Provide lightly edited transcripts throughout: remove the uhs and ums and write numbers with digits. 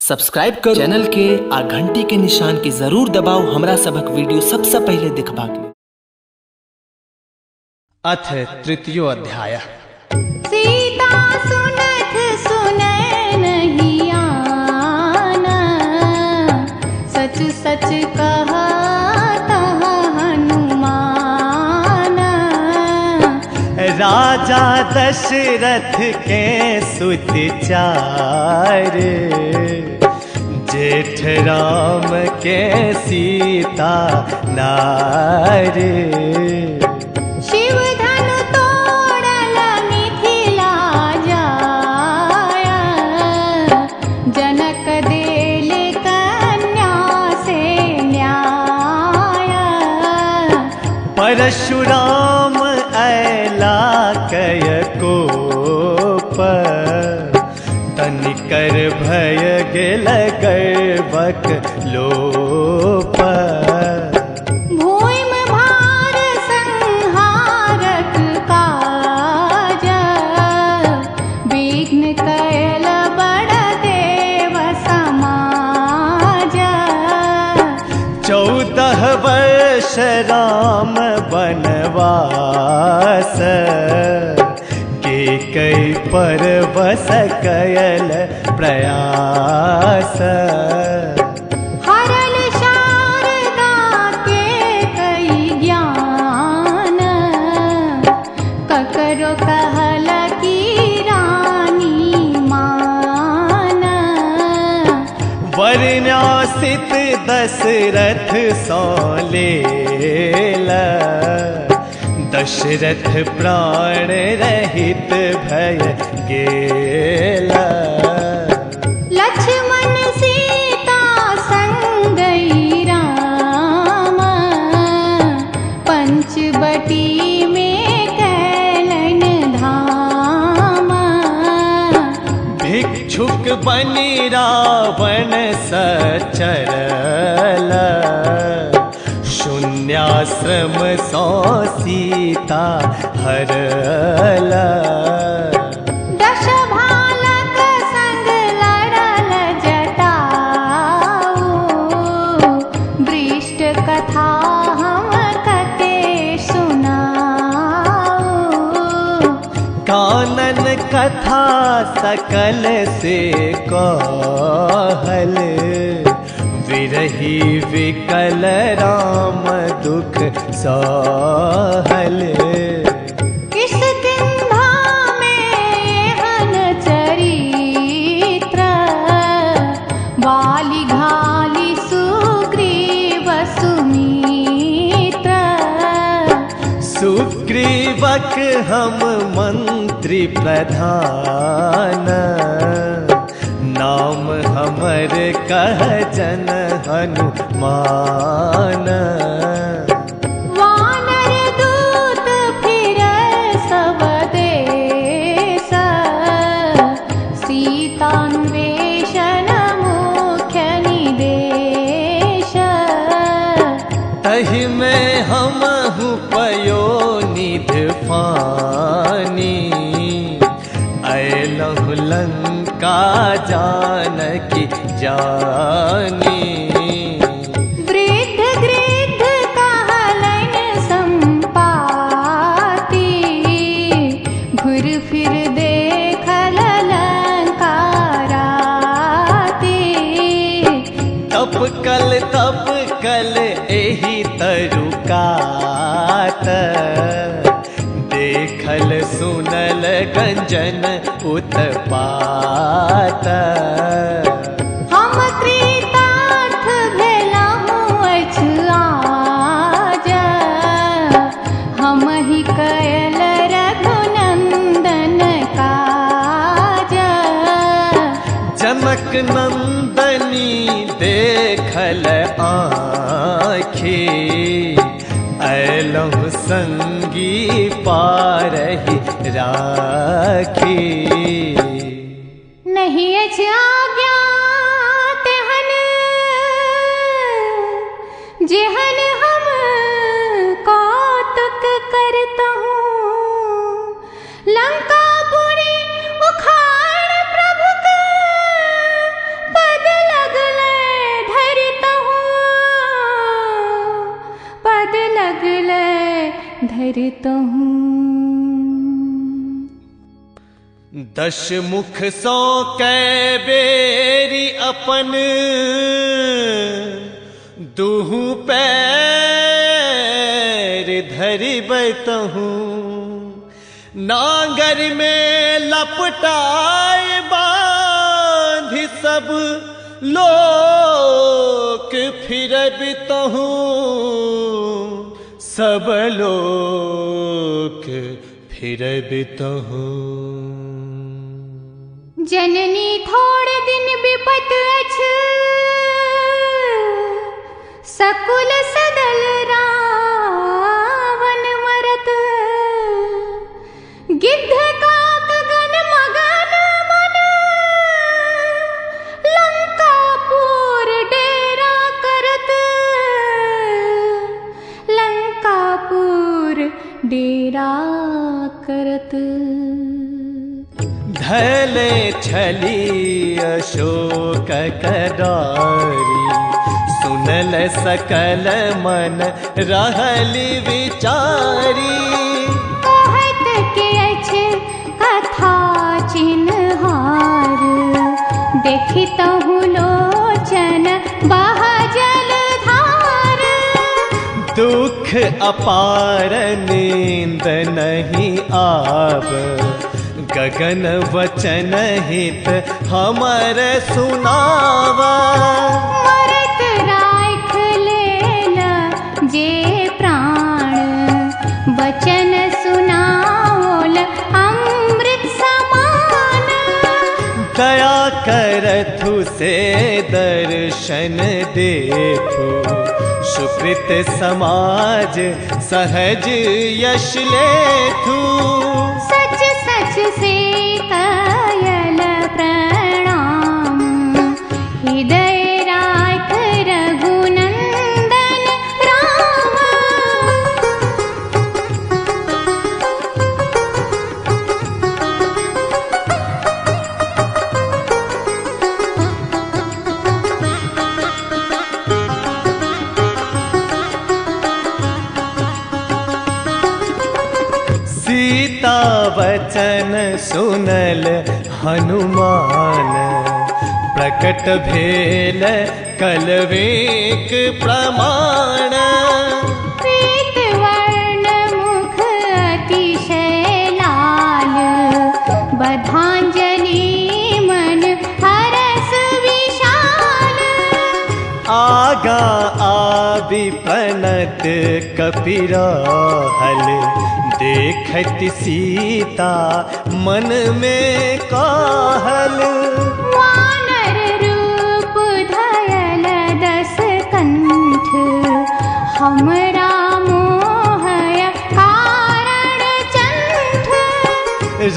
Subscribe करो channel के आ घंटी के निशान के जरूर दबाओ हमरा सबक वीडियो सबसे पहले देखबाक लेल। अथ तृतीयो अध्याय। सीता सुनत सुनै नहीं आना, सच सच कहत हनुमान। राजा दशरथ के सुत चार, जेठ राम के सीता नार। शिव धनु तोड़ल मिथिला जाया, जनक देल कन्या से न्याय। परशुराम ऐला कय कोप, तनिकर भय गेल गर्वक लोप। भूमि भार संहारक काज, विघ्न कयल बड़ देव समाज। 14 वर्ष राम बनवास, कई परवस कयल प्रयास। हरल शारदा के कई ज्ञान, ककरो कहल की रानी मान। वर्ण्यासित दशरथ सौ लेल, दशरथ प्राण रहित भय गेला। लक्ष्मण सीता संगई राम, पंचवटी में कैलन धाम। भिक्षुक बनि रावण सचरल, शून्याश्रम सौ सीता हरल। दश भालक संग लड़ल जटाऊ, दृष्ट कथा हम कते सुनाऊ। कानन कथा सकल से कहल, विरही विकल राम दुख सहल। किष्किंधा में एहन चरित्र, बाली घाली सुग्रीव सुमित्र। सुग्रीवक हम मंत्री प्रधान, नाम हमर कह जन हनुमान। वानर दूत फिर सब देश, सीतान्वेषण मुख्य निदेश। तहि में हमहु पयोनिध फानी, अयलहु लंका जानकी जानी। वृद्ध गृद्ध कहलन संपाति, घुर फिर देखल लंका राति। तप कल एही तरुकात, देखल सुनल गंजन उत्पात। हम कृतार्थ भेलहुँ आज, हमहि कयल रघुनंदन काज। जनक नंदनी देखल आँखि, ऐलहु संगी पारहि राखी। नहीं अछि आज्ञा तेहन, जेहन हम कौतुक करतहूँ। लंकापुरी उखाड़ प्रभु का पद धरतहूँ। दश मुख सो कै बेरी अपन दुहु पैर धरि बैतहूँ। नांगर में लपटाए बांधि सब लोक फिरबितहूँ। सब लोक फिरबितहूँ। जननी थोड़ दिन विपत अछ, सकुल सदल रावण मरत। गिद्ध काक गन मगन मन, लंकापुर डेरा करत। लंकापुर डेरा करत। धैले छली अशोक करारी, सुनल सकल मन रहली विचारी। कहत के अछि कथा चिन्हार, देखितहु लोचन बह जलधार। दुख अपार नींद नहीं आव, गगन वचन हित हमर सुनावा। मरत राख लेला जे प्राण, वचन सुनाओल अमृत समान। दया करथु से दर्शन देथु, सुकृत समाज सहज यश लेथु। सच सच से कायल प्रणाम, हृदय राख रघुनंदन राम। सीता वचन सुनल हनुमान, प्रकट भेल कलवेक प्रमाण। पीत वर्ण मुख अतिशय लाल, बधांजलि मन हरस विशाल। आगा आबि प्रणत कपिराहल, देखत सीता मन में कहल। वानर रूप धयल दस कंठ, हमरा मोहय कारण चंठ।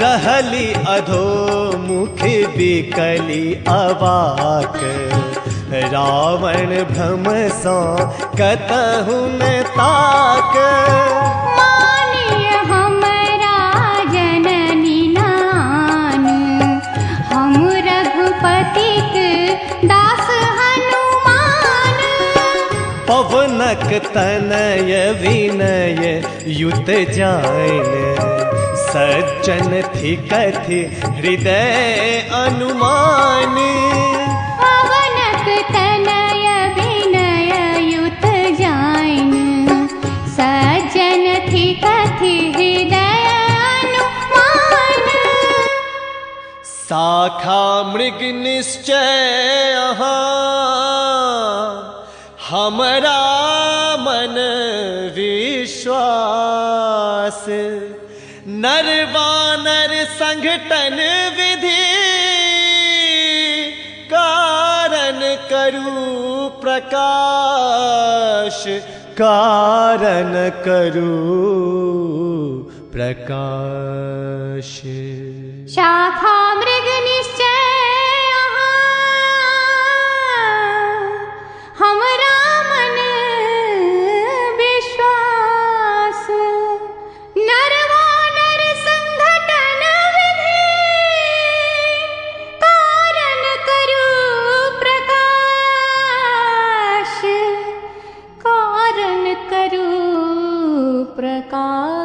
रहली अधोमुख बिकली अवाक, रावण भ्रम सो कतहु न ताक। मानिय हमरा जननी नान, हम रघुपतिक दास हनुमान। पवनक तनय विनय युत जान, सज्जन थी कथि हृदय अनुमान। पवनक तनय विनय युत जान, सज्जन थी कथि हृदय अनुमान। शाखा मृग निश्चय हमरा मन विश्वास। नर वानर संघटन विधि, कारण करू प्रकाश। कारण करू प्रकाश। शाखा मृग निश्चय हमरा मन विश्वास। नर वानर संघटन विधि, कारण करू प्रकाश। कारण करू प्रकाश।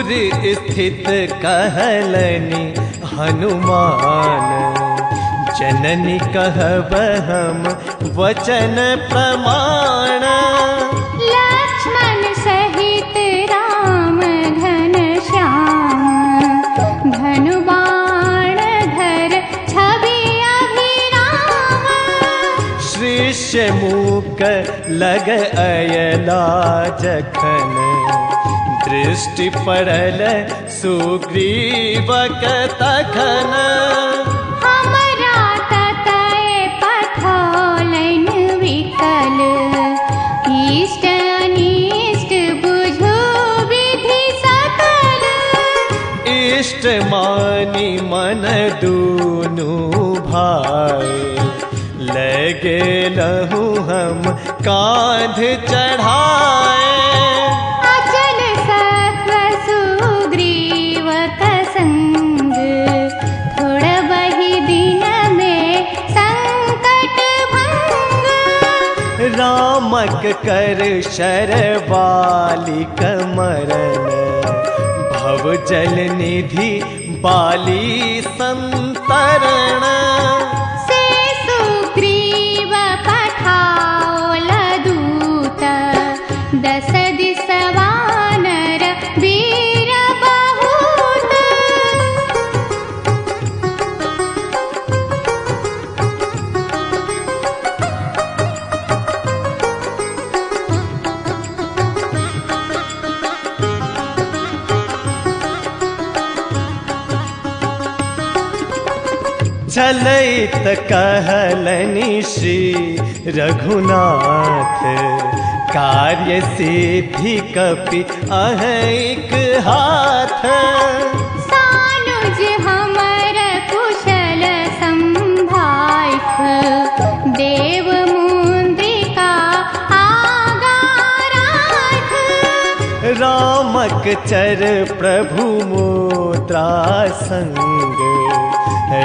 दूर स्थित कहलनि हनुमान, जननी कहब हम वचन प्रमाण। लक्ष्मण सहित राम घनश्याम, धनु बाण धर छवि अभिराम। शिष्य मूक लग अयला जखन, दृष्टि पड़ल सुग्रीवक तखन। हमरा ततय पठौलैन विकल, इष्ट अनिष्ट बुझु विधि सकल। इष्ट मानी मन दूनु भाई, लगे लहु हम कांध चढ़ाए। अचल सत्व सुग्रीवक संग, थोड़ बही दिन में संकट भंग। रामक कर शर बालिक मरन, भव जल निधि बाली संतरण। से सुग्रीव पठाओल दूत, दस दिस वानर वीर बहुत। चलैत कहलनि श्री रघुनाथ, कार्य सिद्धि कपि अहैक हाथ। सानुज हमर कुशल संभाइफ, देव मुद्रिका आगा राख। रामक चर प्रभु मुद्रा संग,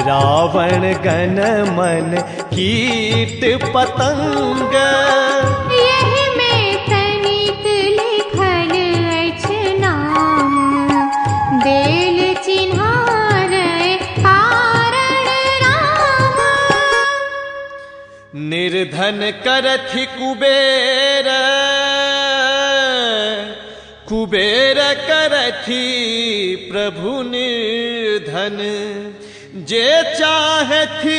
रावण गण मन कीट पतंग। यही में तनिक लिखल अछि नाम, देल चिन्हारय कारण राम। निर्धन करथि कुबेर, कुबेर करथि प्रभु निर्धन। जे चाहथि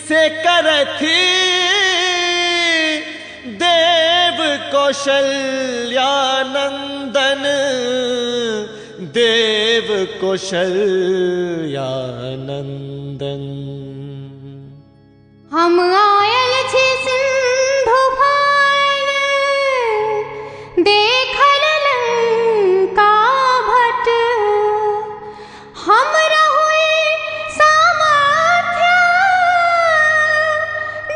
से करथि, देव कौशल्यानंदन। देव कौशल्यानंदन। हम आयल छी सिंधु फाइन, देखल लंका भट। हम रहुई सामर्थ्य,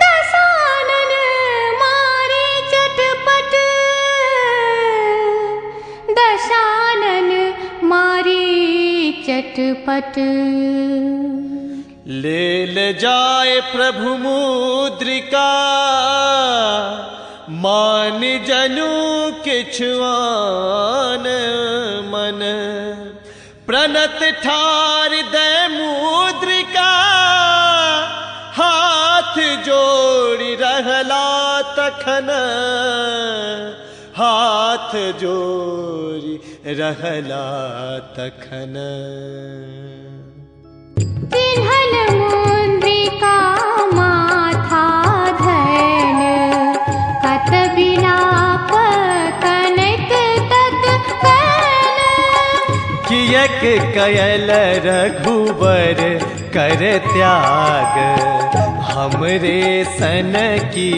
दशानन मारी चटपट। दशानन मारी चटपट। लेल जाय प्रभु मुद्रिका, मान जनु किछुआन मन। प्रणत ठार दे मुद्रिका, हाथ जोड़ी रहला तखन। हाथ जोड़ी रहला तखन। तिन्हल मुद्रिका माथा धैल, कत बिलाप कनक तक कैल। कियक कयल रघुबर कर त्याग, हमरे सन की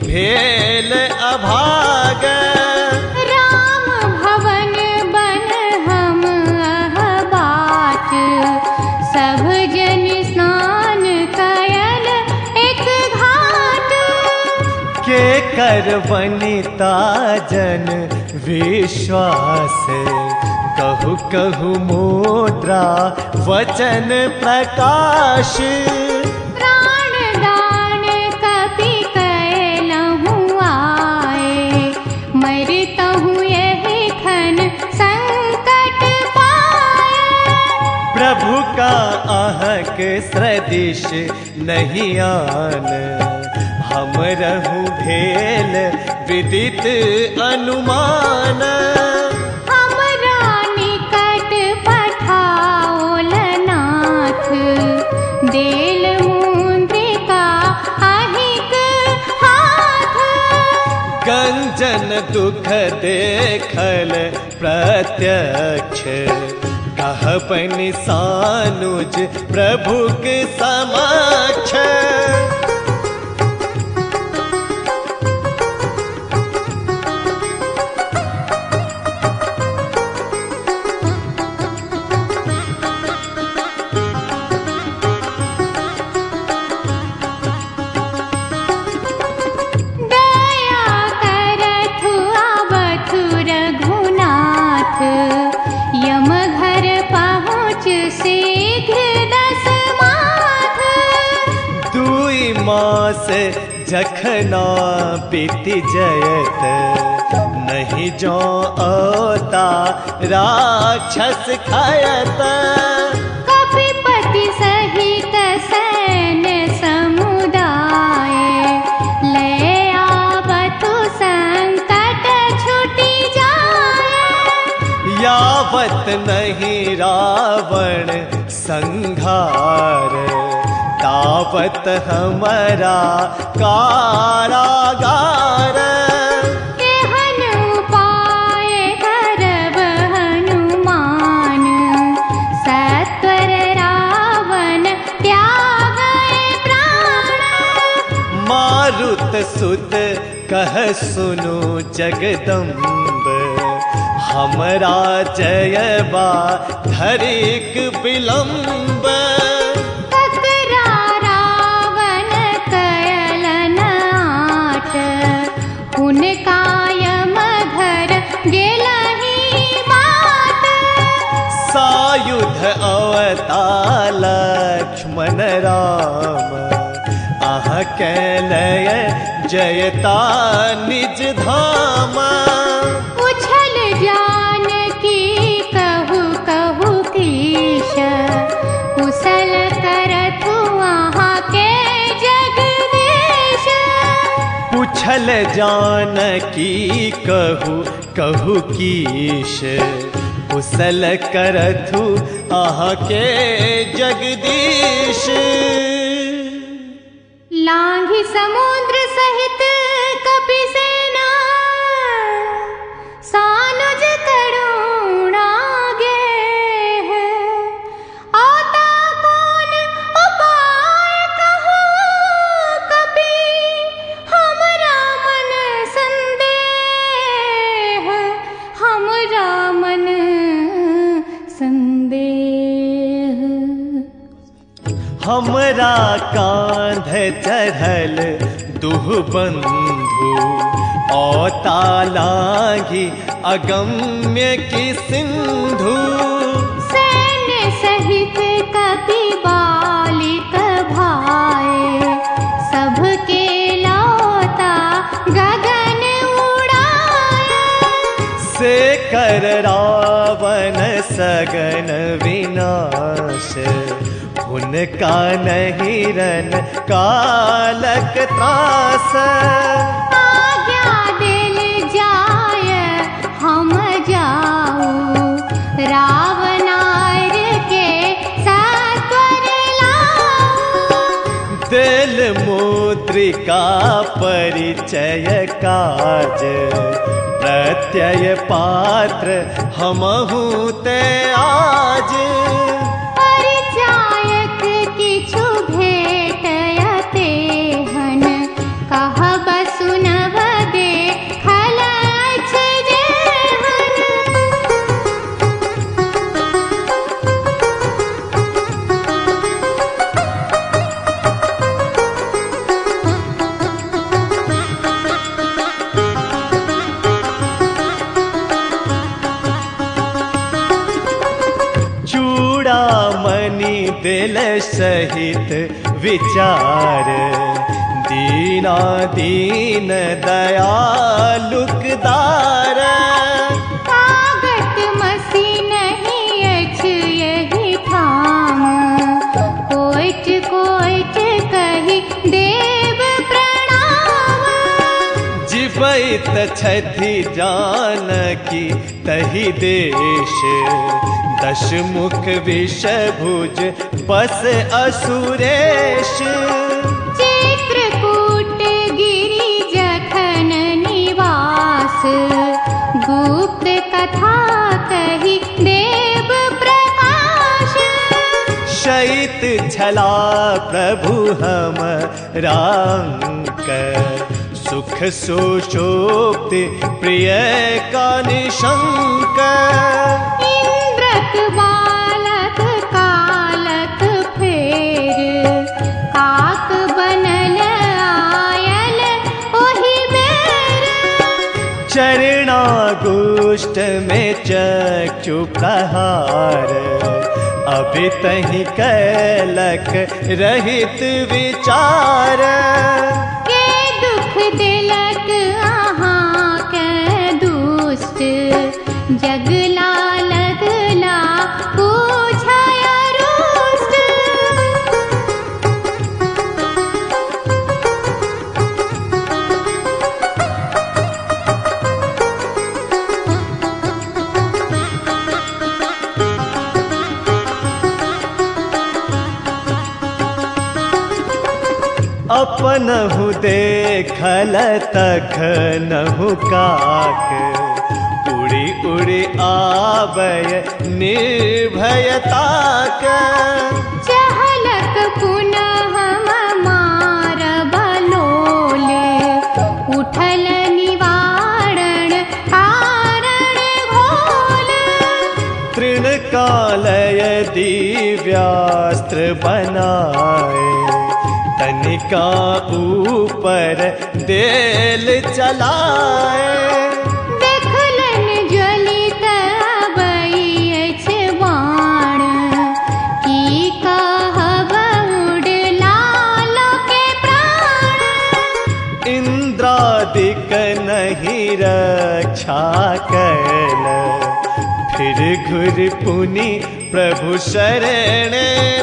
भेल अभाग। राम भवन बन हम अहबाट, सब जन स्नान कयल एक घाट। के कर वनिता जन विश्वास, कहु कहु मुद्रा वचन प्रकाश। प्राण दान कपि कैलहु आए, मरतहु यही खन संकट पाए। आहक सदृश नहीं आन, हम रहूं भेल विदित अनुमान। हमरा निकट पठाओल नाथ, देल मुद्रिका अहिक हाथ। गंजन दुख देखल प्रत्यक्ष, कहपनि सानुज प्रभुक समक्ष। दया करथु आवथु रघुनाथ, यम घर पहुँच शीघ्र दस माथ। दुई मास जखना बीत जयत, नहीं जो औता राक्षस खायत। कपिपति सहित सैन्य समुदाय, ले आवतु संकट छुटि जाय। यावत नहीं रावण संघार, तावत हमारा कारागार। एहन उपाय करब हनुमान, सत्वर रावण त्यागै प्राण। मारुत सुत कह सुनु जगदम्ब, हमरा जयबा धरिक विलम्ब। ककरा रावण कयलन आट, हुनका यम घर गेलहि बाट। सायुध अवता लक्ष्मण राम, आह कैलय जयता निज धाम। उछल जानकी कहु कहु कीश, कुशल करथु आहाँ के जगदीश। पूछल जानकी कहु कहु कीश, कुशल करथु आहाँ के जगदीश। लांघि समुद्र सहित कपिसेना, सानुज करुणा गेह। आता कौन उपाय कहु कपि, हमरा मन संदेह। हमरा मन संदेह। हमरा कांध चढ़ल दुह बंधु, औता लागी अगम्य की सिंधु। सैन्य सहित कपि बालिक भाए, सबके लौता गगन उड़ाए। से कर रावण सगन विनाश, उनका नहीं रन कालक त्रास। आज्ञा दिल जाय हम जाऊ, रावणार के सत्वर लाऊ। दिल मुद्रिका परिचय काज, प्रत्यय पात्र हमहु ते आज। परिचायक किछु भेटयते हन, कहब सुनब देखल अछि जेहन। चूड़ामणि दिल सहित विचार, दीना दीन दयालुकदार। कागत मसी नहीं अछि यही ठाम, सहित छथि जानकी तहि देश, दशमुख विषभुज बस असुरेश। चित्रकूट गिरि जखन निवास, गुप्त कथा कहि देव प्रकाश। शयित छला प्रभु हमरा अंक, सुख सुषुप्ति प्रिय का निशंक। इंद्रक बालक कालक फेर, काक बनल आयल ओहि बेर। चरणागुष्ठ में चक्षु प्रहार, अभी तहि कैलक रहित विचार। के दुख दिलक अहाँ के दुष्ट, जग लालगला पूछय रुष्ट। अपनहु देखल तखनहु काक, उड़ी उड़ी आबय निर्भयताक। चहलक पुनः मार बलोले, उठल निवारण कारण घोल। तृणकालय दिव्यास्त्र बनाए, तनिका ऊपर देल चलाए। देखलन ज्वलित अबई अछि बाण, की कहब उड़लालो के प्राण। इंद्रादिक नहीं रक्षा कैल, फिर घुर पुनि प्रभु शरण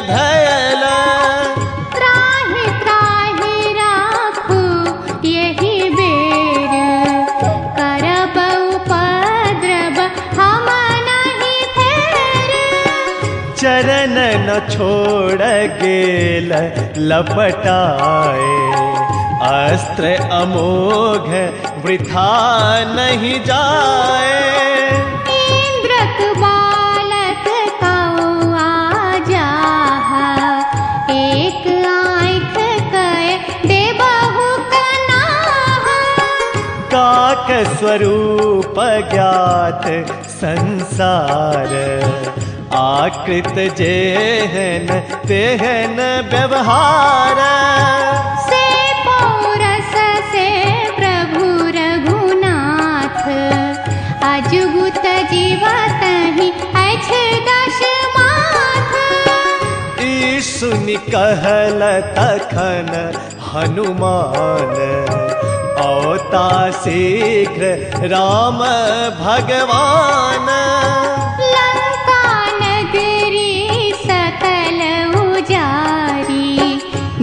धयल। त्राहि त्राहि राखू यही बेर, करब उपद्रव हम नहीं फेर। चरण न छोड़ गेल लपटाए, अस्त्र अमोघ वृथा नहीं जाए। इंद्रक बालक कौआ जाहा, एक आँख कय देबहु कनाहा। काक स्वरूप ज्ञात संसार, आकृत जेहन तेहन व्यवहार। से पौरस से प्रभु रघुनाथ, अजगुत जीवतहि अछि दश माथ। ई सुनि कहल तखन हनुमान, औता शीघ्र राम भगवान। लंका नगरी सकल उजारी,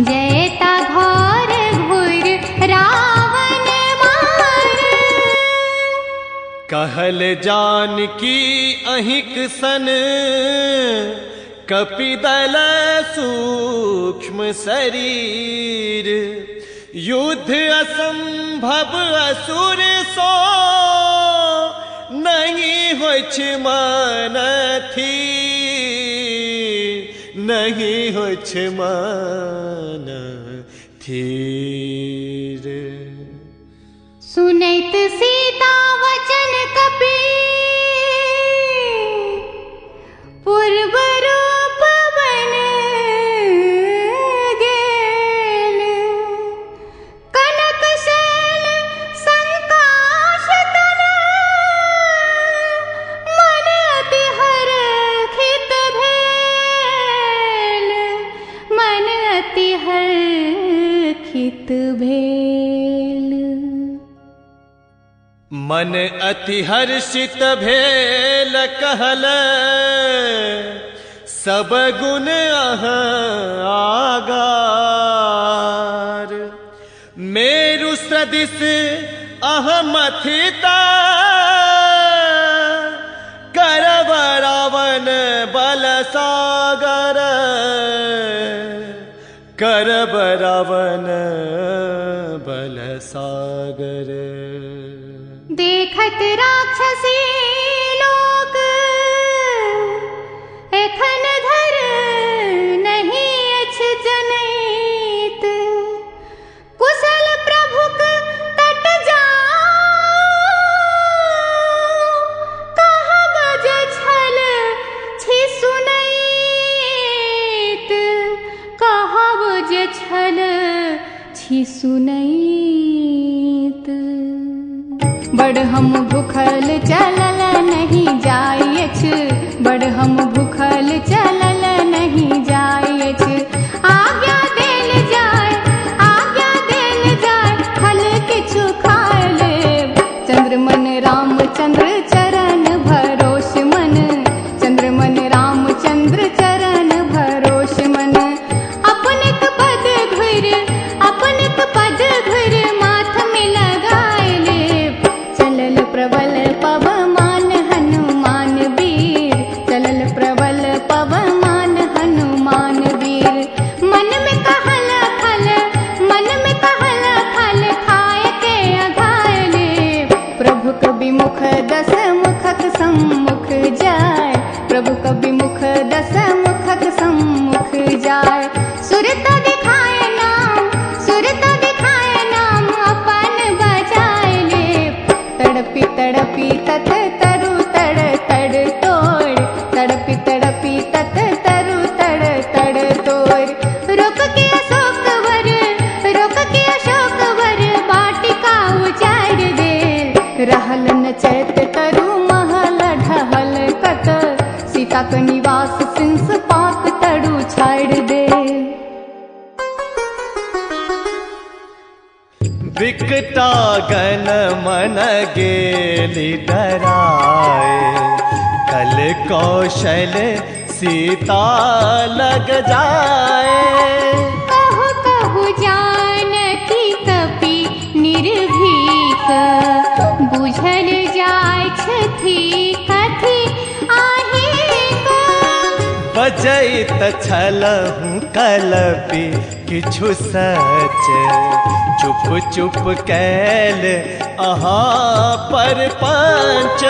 जयता घोर घोर रावण मार। कहल जानकी अहिक सन, कपिदल सूक्ष्म शरीर। युद्ध असंभव असुर सो, नहीं होइछ मन थीर, नहीं होइछ मन थीर। सुनैत सीता वचन कपि, पूर्व रूप बन गेल। कनक शैल संकाशतन, मन अति हर्षित भेल। मन अति हर्षित भेल। मन अति हर्षित भेल कहल, सब गुण आगार। मेरु सदृश आह मथिता करब रावण बल सागर, करब रावण बल सागर। देखत राक्षसी लोक एखन धर नहीं अछि जनैत, कुशल प्रभुक तट जाऊ कहब जे छल छी सुनैत, कहब जे छल छी सुनैत। बड़ हम भूखल चलल नहीं जाइछ, बड़ हम भूखल चलल नहीं जाइछ। आज्ञा देल जाय, आज्ञा देल जाय, फल किछु खाय लेब। चंद्रमन रामचंद्र चरण भरोस मन, चंद्रमन रामचंद्र चरण भरोस मन। अपनिक पद घुर, अपनिक पद घुर माथ में लगाए लेब। चलल प्रबल पवमान हनुमान वीर, चलल प्रबल पवमान हनुमान वीर। मन में कहल खल, मन में कहल खल खाय के अघाय लेब। प्रभु कवि मुख दस मुखक सम्मुख जाय, प्रभु कवि मुख दस मुखक सम्मुख जाय। सुरता दिखाए नाम, सुरता दिखाए नाम अपन बजाय लेब। तड़पी तड़पी तत तरु तड़ तड़ तोड़, तड़पी तड़पी तत तरु तड़ तड़ तोड़। रोक के अशोक वर, रोक के अशोक वर बाटिका उजाड़ देल। रहल न चैत तरु महल ढहल कत, सीता के निवास सिंस पाक तड़ु छाड़ देल। विकटागन मन गेली डराए, कल कौशल सीता लग जाए। कहु कहु जानकी कपि निर्भीक, बुझल जाय छथि कथि आहिक। बजैत छलहु कलपि किछु सच, चुप चुप कैल अहाँ पर पंच।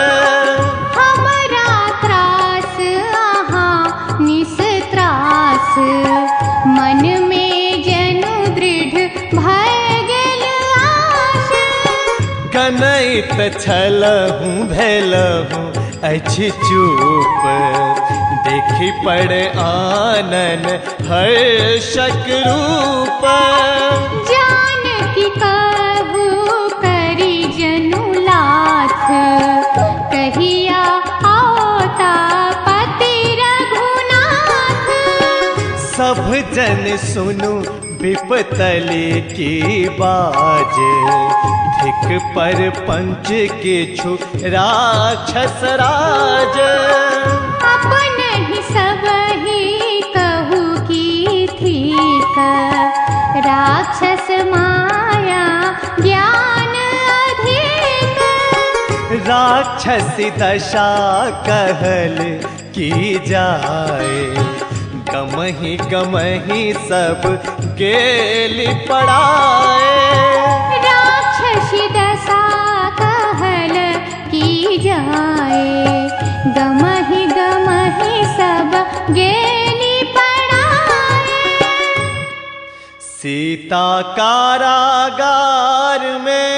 हमरा त्रास अहाँ निस्त्रास, मन में जनु दृढ़ भय गेल आश। कनैत छलहु भेलहु अछि चुप, देखि पड़ आनन हर्षक रूप। जानकी कहु करी जनु लाथ, कहिया आवता पति रघुनाथ। सब जन सुनु विपतली की बाज, धिक पर पंच किछु राक्षस राज। अपन ही सब ही कहू की थीक, राक्षस माया ज्ञान अधिक। राक्षसी दशा कहल की जाए, गमहि गमहि सब गेली पड़ाए। राक्षसी दशा कहल की जाए, गमहि गमहि सब गेली पड़ाए। सीता कारागार में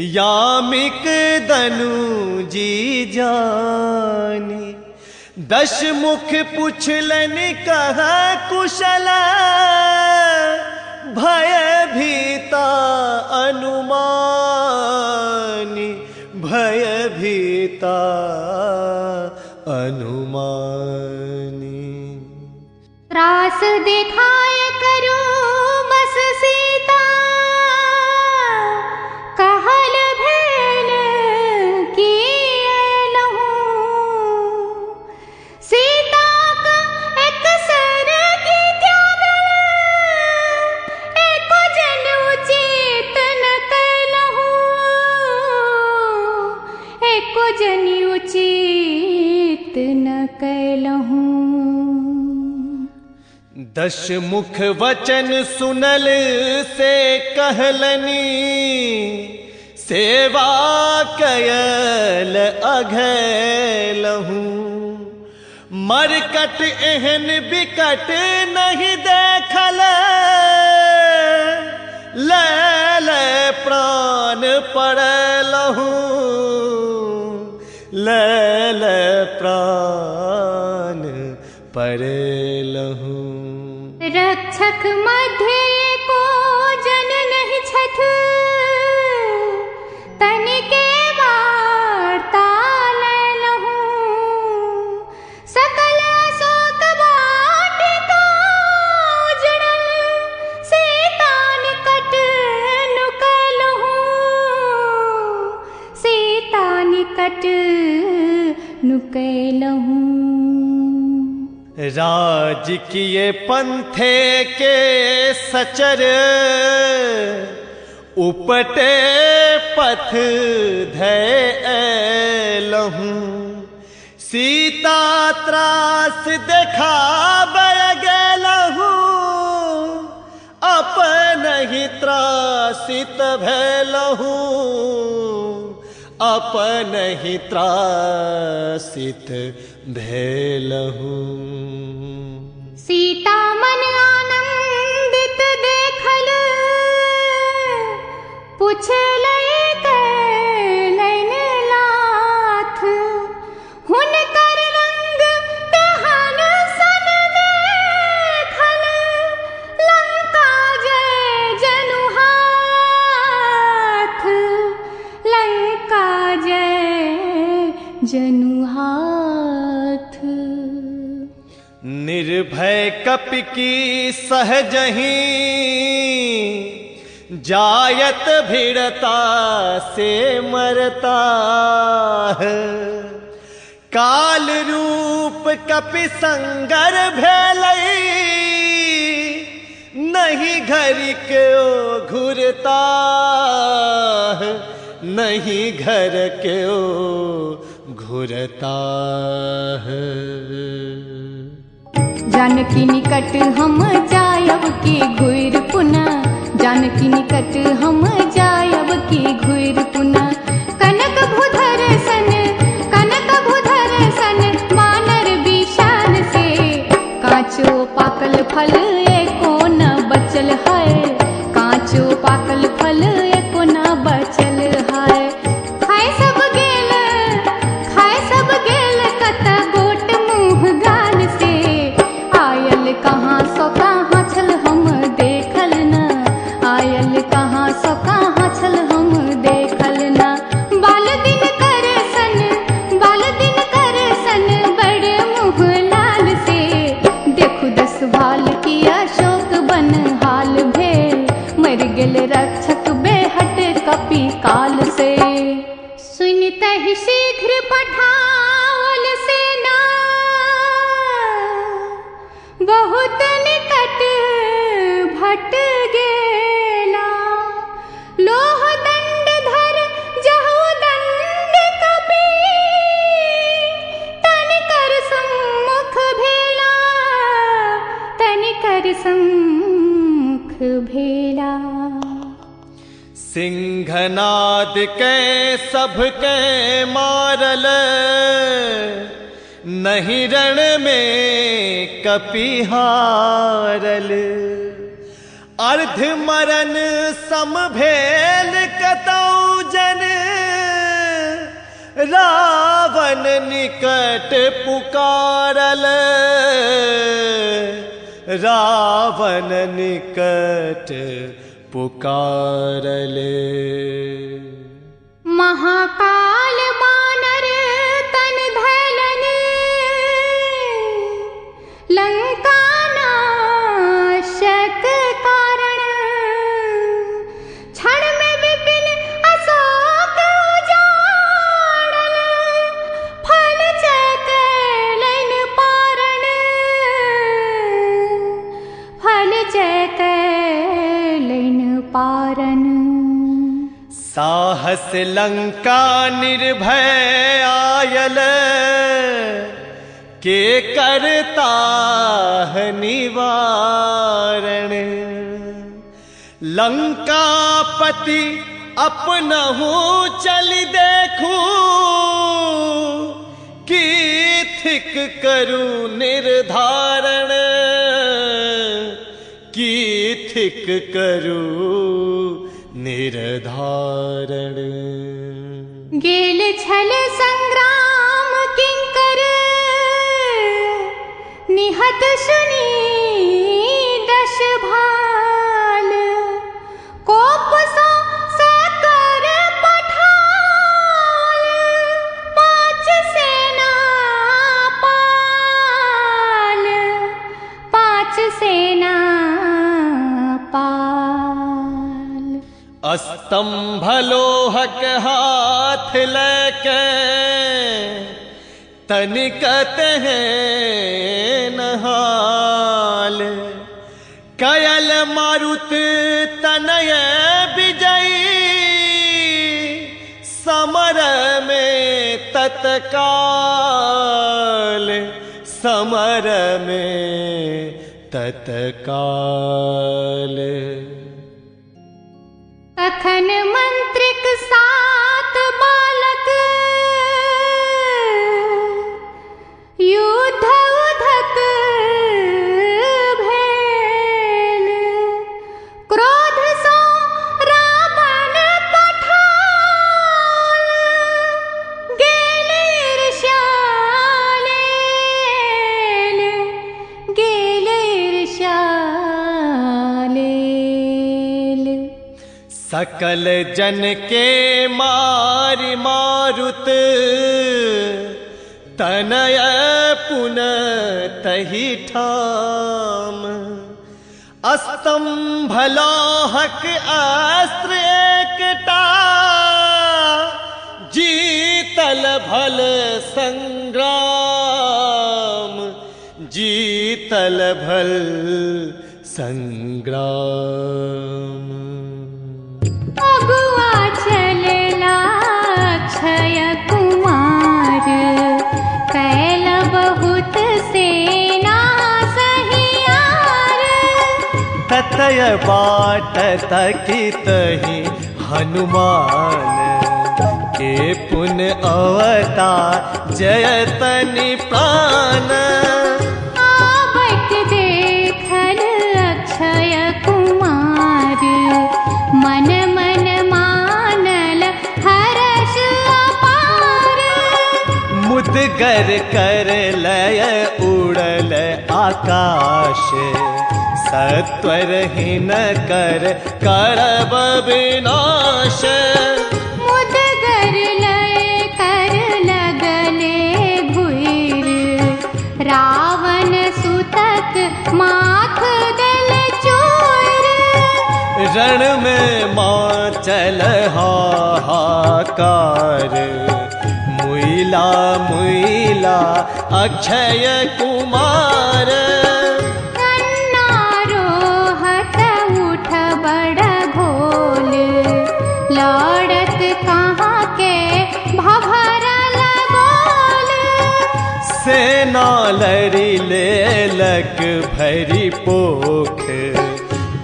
यामिक दनु जी जानी। दशमुख पुछलन कह कुशल, भय भीता अनुमानी, भय भीता अनुमानी। त्रास दिखाय करो बस सीता, कहल भेल की लहू। सीता का एक सर की त्यागल, एको जन उचित न कैला। दश मुख वचन सुनल से कहलनी, सेवा कयल अघैलहूँ। मरकट एहन बिकट नहीं देखल, ले ले प्राण पड़लहूँ, ले ले प्राण पड़लहूँ। रक्षक मध्य को जन नहीं छठ, तन के वार्ता लहूँ। सकल शोक वाटिका उजड़ल, सीता निकट नुकलहूँ, सीता निकट नुकलहूँ। राज किए पंथे के सचर, उपटे पथ धैलहूँ। सीता त्रास देखा गैलहूँ, अपन ही त्रासित भैलहूँ, अपन ही त्रासित भैलहूँ। सीता मन आनंदित देखल, पूछल कैलन लाथ। हुनकर रंग तेहन सन देखल, लंका जय जनु हाथ, लंका जय जनु हाथ। निर्भय कपि की सहजहीं, जायत भिड़ता से मरता है। काल रूप कपि संगर भेलई, नहीं घर के ओ घुरता है, नहीं घर के ओ घुरता है। जानकी निकट हम जायब की घुर पुनः, जानकी निकट हम जायब की घुर पुनः। कनक भूधर सन, कनक भूधर सन, वानर विशाल से। कांचो पाकल फल एको न बचल है, कांचो पाकल फल एको न बचल है। खाए सब गेल, खाए सब गेल, कत गोट मुँह गाल से। आयल कहाँ सो कहाँ छल हम देखल न, आयल कहाँ सो कहाँ छल हम देखल न। बाल दिन कर सन, बाल दिन कर सन, बड़े मुँह लाल से। देखु दस भाल की अशोक बन हाल भेल, मर गेल रक्षक बेहट कपि काल से। सुनते ही शीघ्र पठावल सेना, बहुत निकट भट गेला। लोह दंड धर जहु दंड कपि, तनिकर सम्मुख भेला, तनिकर सम्मुख भेला। सिंहनाद के सब के मारल, नहीं रण में कपि हारल। अर्ध मरण सम भेल कतौ जन, रावण निकट पुकारल, रावण निकट पुकारल। महाकाल बानर तन धैलन, लंका नाशक कारण। क्षण में विपिन अशोक उजाड़ल, फल चैकलन पारण, फल चैकलन पारण। साहस लंका निर्भय आयल, के करता है निवारण। लंकापति अपनहु चल देखूं, की थिक करूं निर्धारण, की थिक करूं निर्धारण। गेल छल संग्राम किंकर, निहत सुनी दश भाल। कोप सो सकर पठाल, पांच सेना पाल, पांच सेना पाल। अस्तंभ लोहक हाथ लेके, तनिकत है नहाल। कयल मारुत तनय विजयी, समर में तत्काल, समर में तत्काल। अखन मंत्रिक सात बालक, युद्ध उधक भेल। क्रोध सो रावण पठाल, गेल ईर्ष्यालेल, गेल ईर्ष्यालेल। सकल जन के मारि मारुत, तनय पुन तहि ठाम। अस्तंभ लोहक अस्त्र एकटा, जीतल भल संग्राम, जीतल भल संग्राम। अगुआ चलला अक्षय कुमार, कैल बहुत सेना सहियार। ततय बाट तकितहि हनुमान, के पुन अवतार जयतनि प्राण। आवत देखल अक्षय कुमार, मन मन मानल हर्ष अपार। मुदगर कर लय उड़ल आकाश, सत्वर हीन कर करब विनाश। मुदगर लय कर लगले भुइर, रावण सुतक माथ दल चूर। रण में माचल हाहाकार, मुइला मुइला अक्षय कुमार। रोहत उठ बड़ घोल, लड़त कहाँ के भभरल बोल। सेना लड़ी लेलक भरी पोख,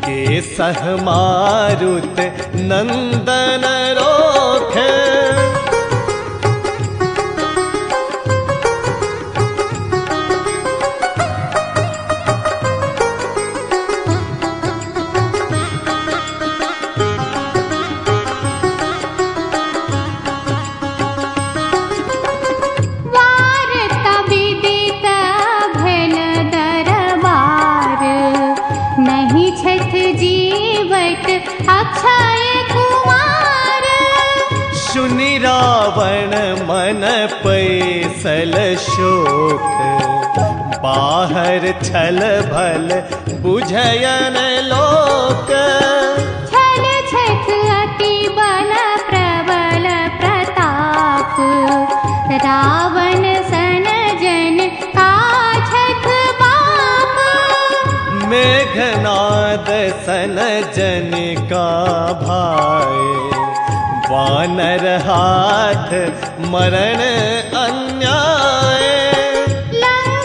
के सह मारुत नंदन रोख। अक्षय कुमार। सुनि रावण मन पैसल शोक, बाहर छल भल बुझयन लोक। छल छठ अति बल प्रबल प्रताप, रावण सन जन काछथ बाप। मेघनाद सन जन का भाई, वानर हाथ मरण अन्याय। लंका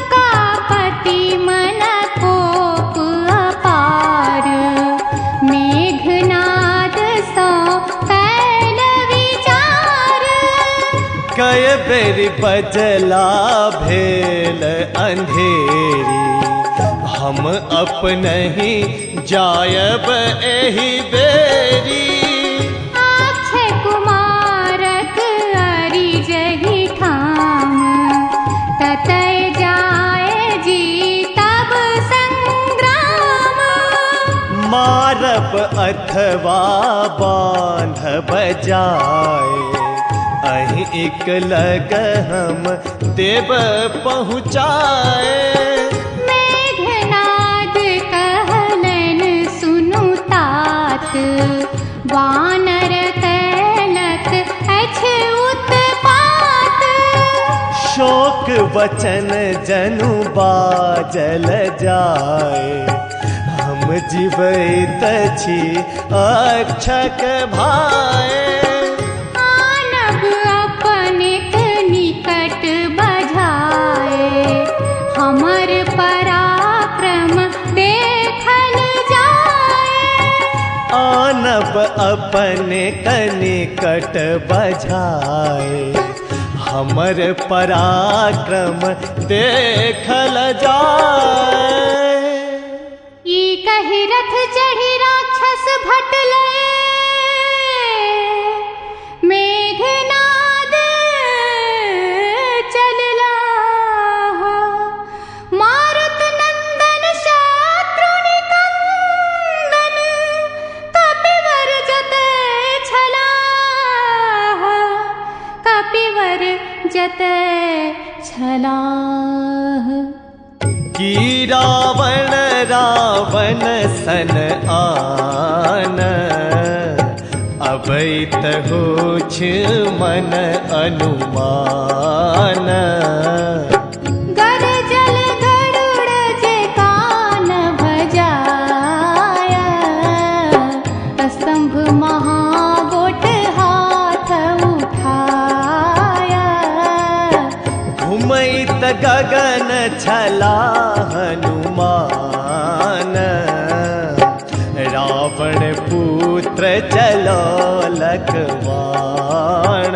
बेरी बजला भेल अंधेरी, हम अपने ही जायब एही बेरी। अक्षय कुमारक अरि जहि ठाम, ततय जाय जी तब संग्राम। मारब अथवा बांधब जाए, अहि एक लग हम देव पहुँचाए। मेघनाद कहलन सुनु तात, वानर कैलक अछि उत्पात। शोक वचन जनु बाजल जाए, हम जीवैत छी अक्षक भाए। आनब अपनेक निकट बझाए, हमर पराक्रम देखल जाए। आनब अपने कनिकट बझाए, हमर पराक्रम देखल जाए। ई कहि रथ चढ़ी राक्षस भटले, मेघनाद चलला। मारुत नंदन शत्रुनिकंदन, कपिवर जतय छला। कपिवर जतय छला। की रावण रावण सन आन, अबैत होछ मन अनुमान। गरजल गरुड़ जे कान भजाया, स्तंभ महागोट हाथ उठाया। घुमैत गगन छला हनुमान, रावण पुत्र चलो लखवाण।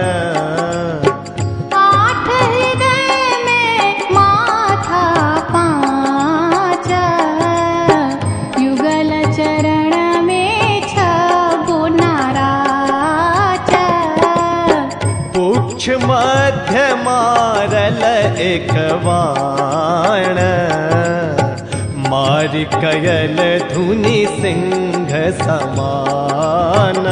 आठ हृदय में माथा पाँच, युगल चरण में छगो नाराज। पुक्ष मध्य मारल एक बाण, मार कयल धुनि सिंह समान।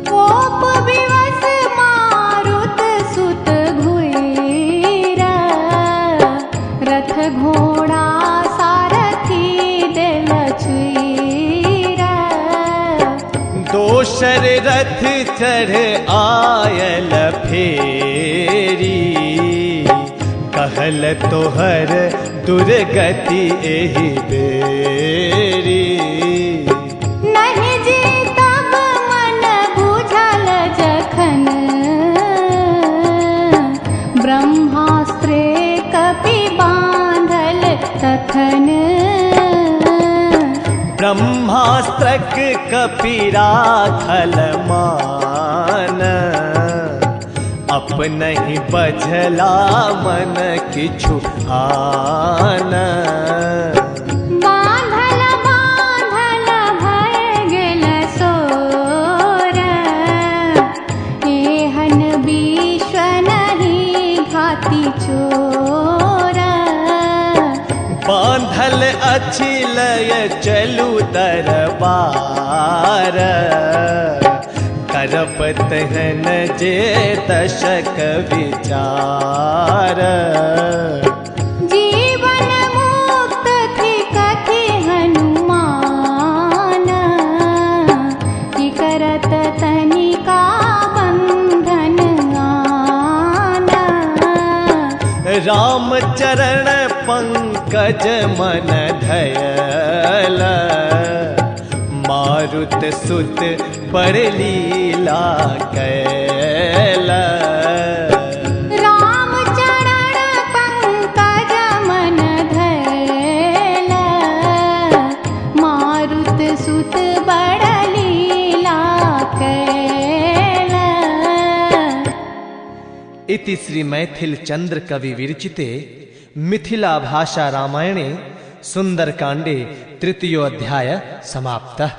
कोप विवश मारुत सुत घुइरा, रथ घोड़ा सारथी देल छुइरा। दोसर रथ चढ़ आयल फेरी, कहल तोहर दुर्गति एहि बेरी। नहीं जीतब मन बुझल जखन, ब्रह्मास्त्रे कपि बांधल तखन। ब्रह्मास्त्रक कपि राखल मान, अपनहि बझला मन किछु आन। बांधल बांधल भय गेल सोर, एहन विश्व नहीं घाती चोर। बांधल अछि लय चलू दरबार, करब तेहन जे दशक विचार। जीवन मुक्त थी कथि हनुमान, कि करत तनिका बंधन आन। राम चरण पंकज मन धयल, मारुत सुत पर लीला कैल। राम चरण पंकज मन धयल, मारुत सुत बड़ लीला कैल। इति श्री मैथिल चंद्र कवि विरचिते मिथिला भाषा रामायणे सुंदरकांडे तृतीयोऽध्याय समाप्तः।